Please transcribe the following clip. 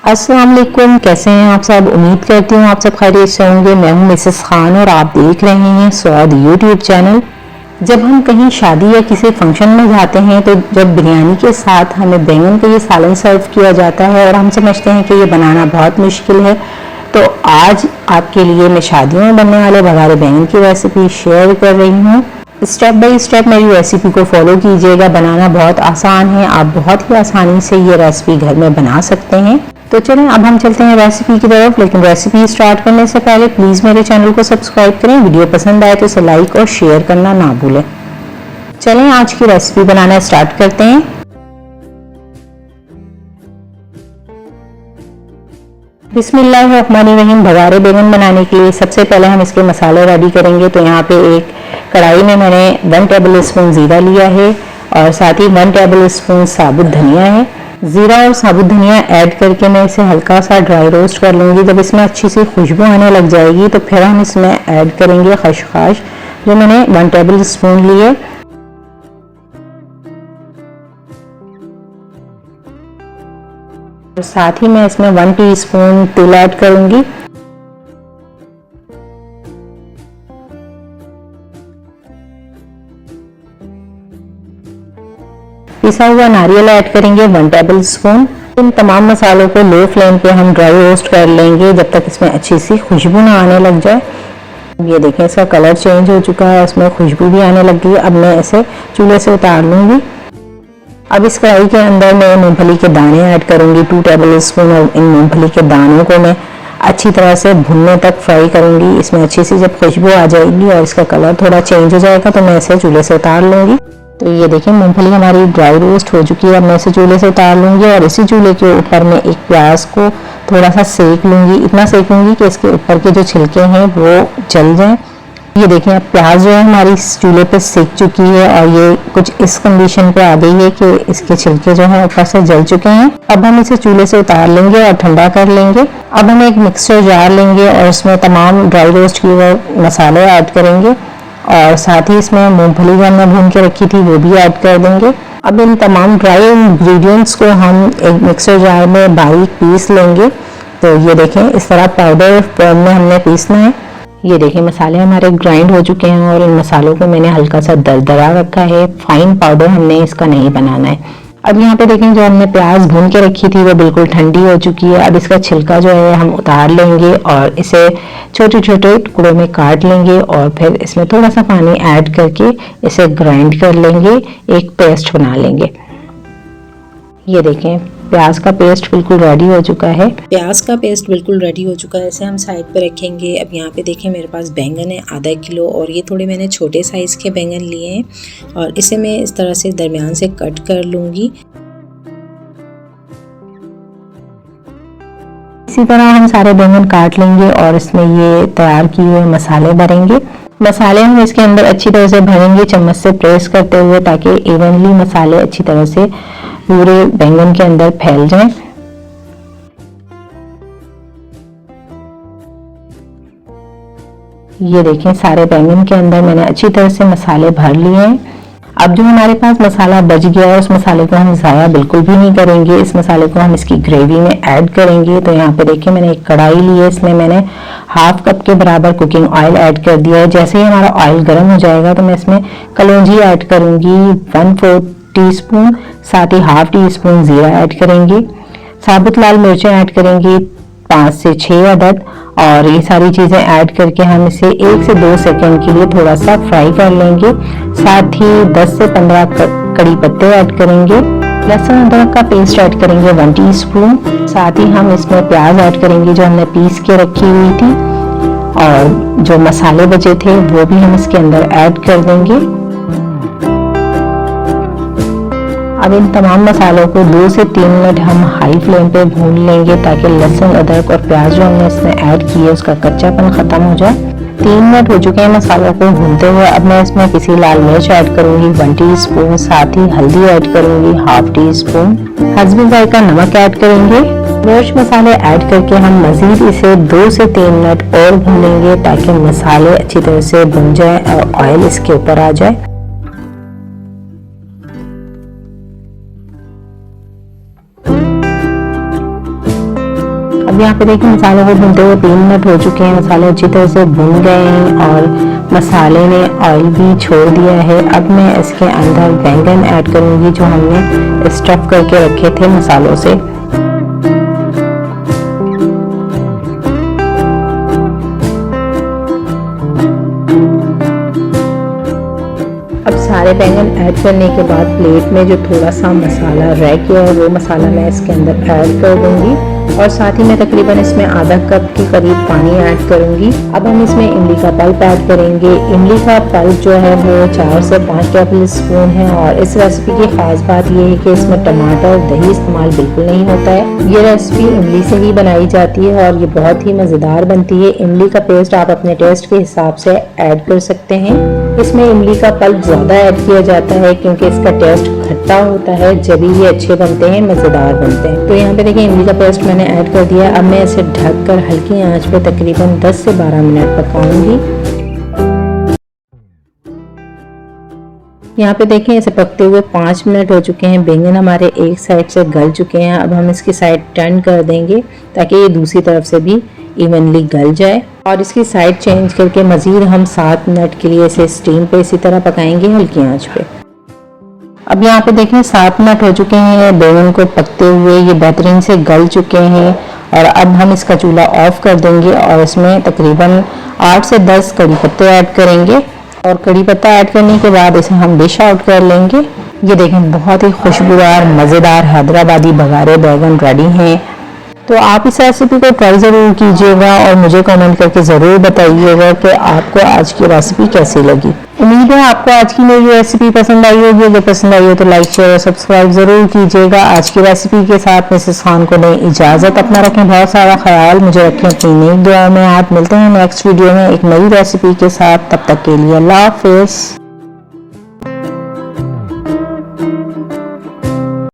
अस्सलाम वालेकुम, कैसे हैं आप सब। उम्मीद करती हूँ आप सब खैरियत से होंगे। मैं हूँ मिसेस खान और आप देख रहे हैं स्वाद यूट्यूब चैनल। जब हम कहीं शादी या किसी फंक्शन में जाते हैं तो जब बिरयानी के साथ हमें बैंगन का ये सालन सर्व किया जाता है और हम समझते हैं कि ये बनाना बहुत मुश्किल है, तो आज आपके लिए मैं शादियों में बनने वाले बघारे बैंगन की रेसिपी शेयर कर रही हूँ। स्टेप बाय स्टेप मेरी रेसिपी को फॉलो कीजिएगा। बनाना बहुत आसान है, आप बहुत ही आसानी से ये रेसिपी घर में बना सकते हैं। तो चलें अब हम चलते हैं रेसिपी की तरफ। लेकिन रेसिपी स्टार्ट करने से पहले प्लीज़ मेरे चैनल को सब्सक्राइब करें। वीडियो पसंद आए तो इसे लाइक और शेयर करना ना भूलें। चलें आज की रेसिपी बनाना स्टार्ट करते हैं। बिस्मिल्लाहिर्रहमानिर्रहीम। बघारे बैंगन बनाने के लिए सबसे पहले हम इसके मसाले रेडी करेंगे। तो यहाँ पे एक कढ़ाई में मैंने 1 टेबल स्पून ज़ीरा लिया है और साथ ही 1 टेबल स्पून साबुत धनिया है। ज़ीरा और साबुत धनिया ऐड करके मैं इसे हल्का सा ड्राई रोस्ट कर लूँगी। जब इसमें अच्छी सी खुशबू आने लग जाएगी तो फिर हम इसमें ऐड करेंगे खसखस, जो मैंने 1 टेबल स्पून लिए। और साथ ही मैं इसमें 1 टीस्पून तिल ऐड करूँगी। पिसा हुआ नारियल ऐड करेंगे 1 टेबल स्पून। इन तमाम मसालों को लो फ्लेम पे हम ड्राई रोस्ट कर लेंगे जब तक इसमें अच्छी सी खुशबू ना आने लग जाए। ये देखें इसका कलर चेंज हो चुका है, इसमें खुशबू भी आने लग गई। अब मैं इसे चूल्हे से उतार लूँगी। अब इस कढ़ाई के अंदर मैं मूंगफली के दाने ऐड करूँगी 2 टेबल स्पून। और इन मूंगफली के दानों को मैं अच्छी तरह से भुनने तक फ्राई करूँगी। इसमें अच्छी सी जब खुशबू आ जाएगी और इसका कलर थोड़ा चेंज हो जाएगा तो मैं इसे चूल्हे से उतार लूँगी। तो ये देखिए मूंगफली हमारी ड्राई रोस्ट हो चुकी है। अब मैं इसे चूल्हे से उतार लूँगी और इसी चूल्हे के ऊपर मैं एक प्याज को थोड़ा सा सेक लूँगी। इतना सेकूँगी कि इसके ऊपर के जो छिलके हैं वो जल जाएं। ये देखिए अब प्याज जो है हमारी इस चूल्हे पे सेक चुकी है और ये कुछ इस कंडीशन पे आ गई है कि इसके छिलके जो हैं ऊपर से जल चुके हैं। अब हम इसे चूल्हे से उतार लेंगे और ठंडा कर लेंगे। अब हम एक मिक्सर जार लेंगे और उसमें तमाम ड्राई रोस्ट किए हुए मसाले ऐड करेंगे और साथ ही इसमें मूंगफली जो हमने भून के रखी थी वो भी ऐड कर देंगे। अब इन तमाम ड्राई इंग्रेडिएंट्स को हम एक मिक्सर जार में बारीक पीस लेंगे। तो ये देखें इस तरह पाउडर फॉर्म में हमने पीसना है। ये देखें मसाले हमारे ग्राइंड हो चुके हैं और इन मसालों को मैंने हल्का सा दरदरा रखा है। फाइन पाउडर हमने इसका नहीं बनाना है। अब यहाँ पे देखें जो हमने प्याज भून के रखी थी वो बिल्कुल ठंडी हो चुकी है। अब इसका छिलका जो है हम उतार लेंगे और इसे छोटे छोटे टुकड़ों में काट लेंगे और फिर इसमें थोड़ा सा पानी ऐड करके इसे ग्राइंड कर लेंगे, एक पेस्ट बना लेंगे। ये देखें प्याज का पेस्ट बिल्कुल रेडी हो चुका है। इसे हम साइड पे रखेंगे। अब यहाँ पे देखें मेरे पास बैंगन है आधा किलो और ये थोड़े मैंने छोटे साइज़ के बैंगन लिए हैं और इसे मैं इस तरह से दरमियान से कट कर लूँगी। इसी तरह हम सारे बैंगन काट लेंगे और इसमें ये तैयार किए हुए मसाले भरेंगे। मसाले हम इसके अंदर अच्छी तरह से भरेंगे चम्मच से प्रेस करते हुए, ताकि इवनली मसाले अच्छी तरह से पूरे बैंगन के अंदर फैल जाएं। ये देखें सारे बैंगन के अंदर मैंने अच्छी तरह से मसाले भर लिए हैं। अब जो हमारे पास मसाला बच गया है उस मसाले को हम ज़ाया बिल्कुल भी नहीं करेंगे। इस मसाले को हम इसकी ग्रेवी में ऐड करेंगे। तो यहाँ पे देखिए मैंने एक कढ़ाई ली है, इसमें मैंने हाफ कप के बराबर कुकिंग ऑयल ऐड कर दिया है। जैसे ही हमारा ऑयल गर्म हो जाएगा तो मैं इसमें कलौंजी ऐड करूँगी 1/4 टीस्पून। साथ ही हाफ टी-स्पून ज़ीरा ऐड करेंगे। साबुत लाल मिर्चें ऐड करेंगे 5 से 6 अदद और ये सारी चीज़ें ऐड करके हम इसे 1 से 2 सेकंड के लिए थोड़ा सा फ्राई कर लेंगे। साथ ही 10 से 15 कड़ी पत्ते ऐड करेंगे। लहसुन अदरक का पेस्ट ऐड करेंगे 1 टीस्पून। साथ ही हम इसमें प्याज ऐड करेंगे जो हमने पीस के रखी हुई थी और जो मसाले बचे थे वो भी हम इसके अंदर ऐड कर देंगे। अब इन तमाम मसालों को 2 से 3 मिनट हम हाई फ्लेम पे भून लेंगे ताकि लहसुन अदरक और प्याज जो हमने इसमें ऐड किए उसका कच्चापन खत्म हो जाए। 3 मिनट हो चुके हैं मसालों को भूनते हुए। अब मैं इसमें पिसी लाल मिर्च ऐड करूंगी 1 टीस्पून। साथ ही हल्दी ऐड करूंगी हाफ टीस्पून। हस्बे जायका नमक ऐड करेंगे। मिर्च मसाले ऐड करके हम मजीद इसे 2 से 3 मिनट और भूनेंगे ताकि मसाले अच्छी तरह से भुन जाए और ऑयल इसके ऊपर आ जाए। अब यहाँ पे देखिए मसालों को भूनते हुए 3 मिनट हो चुके हैं। मसाले अच्छी तरह से भुन गए हैं और मसाले ने ऑयल भी छोड़ दिया है। अब मैं इसके अंदर बैंगन ऐड करूँगी जो हमने स्टफ करके रखे थे मसालों से। अब सारे बैंगन ऐड करने के बाद प्लेट में जो थोड़ा सा मसाला रह गया है वो मसाला मैं इसके अंदर ऐड कर दूंगी और साथ ही मैं तकरीबन इसमें आधा कप के करीब पानी ऐड करूंगी। अब हम इसमें इमली का पल्प ऐड करेंगे। इमली का पल्प जो है वो 4 से 5 टेबल स्पून है और इस रेसिपी की खास बात ये है कि इसमें टमाटर और दही इस्तेमाल बिल्कुल नहीं होता है। ये रेसिपी इमली से ही बनाई जाती है और ये बहुत ही मज़ेदार बनती है। इमली का पेस्ट आप अपने टेस्ट के हिसाब से ऐड कर सकते हैं। इसमें इमली का पल्प ज़्यादा ऐड किया जाता है क्योंकि इसका टेस्ट खट्टा होता है, जब ये अच्छे बनते हैं, मज़ेदार बनते हैं। तो यहाँ पे देखिए इमली का पेस्ट मैंने ऐड कर दिया। अब मैं इसे ढककर हल्की आंच पे तकरीबन 10 से 12 मिनट पकाऊंगी। यहाँ पे देखें इसे पकते हुए 5 मिनट हो चुके हैं। बैंगन हमारे एक साइड से गल चुके हैं। अब हम इसकी साइड टर्न कर देंगे ताकि ये दूसरी तरफ से भी इवनली गल जाए और इसकी साइड चेंज करके मज़ीद हम 7 मिनट के लिए इसे स्टीम पे इसी तरह पकाएंगे हल्की आंच पे। अब यहाँ पे देखें 7 मिनट हो चुके हैं। बैंगन को पकते हुए ये बेहतरीन से गल चुके हैं और अब हम इसका चूल्हा ऑफ कर देंगे और इसमें तकरीबन 8 से 10 कड़ी पत्ते ऐड करेंगे और कड़ी पत्ता ऐड करने के बाद इसे हम डिश आउट कर लेंगे। ये देखें बहुत ही खुशबूदार मज़ेदार हैदराबादी बघारे बैंगन रेडी हैं। तो आप इस रेसिपी को ट्राई ज़रूर कीजिएगा और मुझे कमेंट करके ज़रूर बताइएगा कि आपको आज की रेसिपी कैसी लगी। उम्मीद है आपको आज की मेरी रेसिपी पसंद आई होगी। अगर पसंद आई हो तो लाइक शेयर और सब्सक्राइब ज़रूर कीजिएगा। आज की रेसिपी के साथ मिसेस खान को दें इजाज़त। अपना रखें बहुत सारा ख्याल, मुझे रखें अपनी नेक दुआ में। आप मिलते हैं नेक्स्ट वीडियो में एक नई रेसिपी के साथ। तब तक के लिए अल्लाह हाफ़िज़।